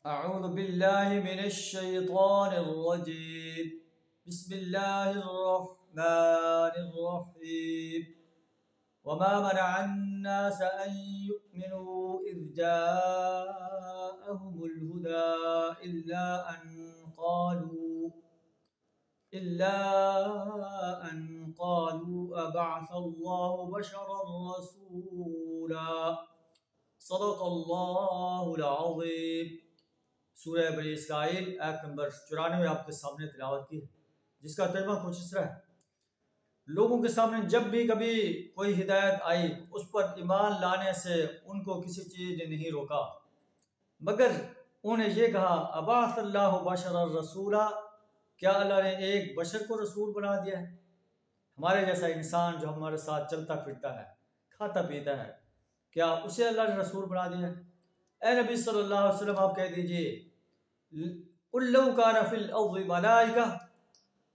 أعوذ بالله من الشيطان الرجيم بسم الله الرحمن الرحيم وما منع الناس أن يؤمنوا إذ جاءهم الهدى إلا أن قالوا أبعث الله بشرا رسولا صدق اللہ العظیم۔ سورہ بنی اسرائیل آیت نمبر 94 آپ کے سامنے تلاوت کی ہے، جس کا ترجمہ کچھ اس طرح ہے۔ لوگوں کے سامنے جب بھی کبھی کوئی ہدایت آئی، اس پر ایمان لانے سے ان کو کسی چیز نے نہیں روکا، مگر انہوں نے یہ کہا ابعث اللہ بشرا رسولا، کیا اللہ نے ایک بشر کو رسول بنا دیا ہے؟ ہمارے جیسا انسان جو ہمارے ساتھ چلتا پھرتا ہے، کھاتا پیتا ہے، کیا اسے اللہ نے رسول بنا دیا ہے؟ اے نبی صلی اللہ علیہ وسلم آپ کہہ دیجئے قُلْ لَوْ كَانَ فِي الْأَرْضِ مَلَائِكَةٌ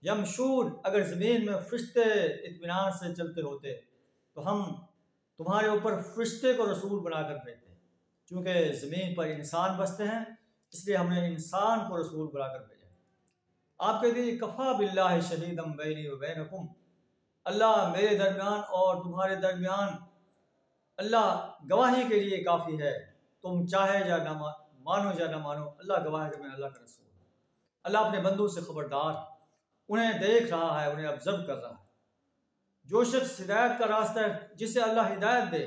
يَمْشُونَ، اگر زمین میں فرشتے اطمینان سے چلتے ہوتے تو ہم تمہارے اوپر فرشتے کو رسول بنا کر بھیجتے ہیں۔ چونکہ زمین پر انسان بستے ہیں، اس لیے ہم نے انسان کو رسول بنا کر بھیجا۔ آپ کہہ دیجیے کفا باللہ شہیدم بینی و بینکم، اللہ میرے درمیان اور تمہارے درمیان اللہ گواہی کے لیے کافی ہے، تم چاہے یا نہ مانو یا نہ مانو، اللہ گواہ ہے کہ میں اللہ کا رسول ہوں۔ اللہ اپنے بندوں سے خبردار، انہیں دیکھ رہا ہے، انہیں آبزرو کر رہا ہے۔ جو شخص ہدایت کا راستہ ہے، جسے اللہ ہدایت دے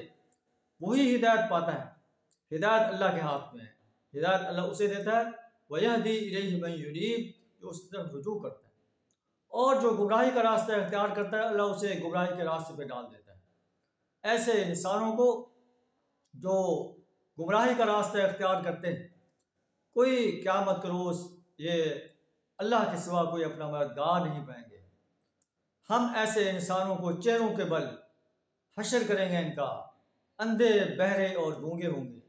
وہی ہدایت پاتا ہے۔ ہدایت اللہ کے ہاتھ میں ہے، ہدایت اللہ اسے دیتا ہے وَيَهْدِي إِلَيْهِ مَن يُنِيبُ، جو اس طرف رجوع کرتا ہے، اور جو گمراہی کا راستہ اختیار کرتا ہے اللہ اسے گمراہی کے راستے پہ ڈال دیتا ہے۔ ایسے انسانوں کو جو گمراہی کا راستہ اختیار کرتے ہیں، کوئی قیامت کے روز یہ اللہ کے سوا کوئی اپنا مددگار نہیں پائیں گے۔ ہم ایسے انسانوں کو چہروں کے بل حشر کریں گے، ان کا اندھے بہرے اور گونگے ہوں گے۔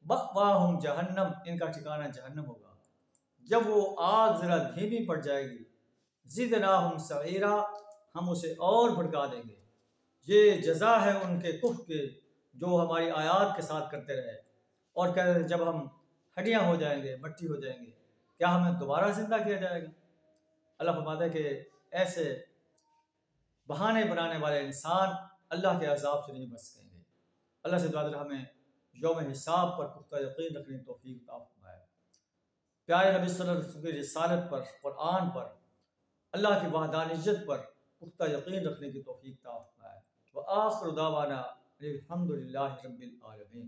مأواہم جہنم، ان کا ٹھکانہ جہنم ہوگا، جب وہ آگ ذرا دھیمی پڑ جائے گی۔ زدناہم سعیرا، ہم اسے اور بھڑکا دیں گے۔ یہ جزا ہے ان کے کفر کے جو ہماری آیات کے ساتھ کرتے رہے اور کہتے ہیں جب ہم ہڈیاں ہو جائیں گے، مٹی ہو جائیں گے، کیا ہمیں دوبارہ زندہ کیا جائے گا؟ اللہ فرماتا ہے کہ ایسے بہانے بنانے والے انسان اللہ کے عذاب سے نہیں بچ سکیں گے۔ اللہ سے دعا ہے ہمیں یوم حساب پر پختہ یقین رکھنے کی توفیق عطا فرمائے۔ پیارے نبی صلی اللہ علیہ وسلم کی رسالت پر، قرآن پر، اللہ کی وحدانیت پر پختہ یقین رکھنے کی توفیق عطا فرمائے۔ وآخر دعوانا الحمد للہ رب العالمین۔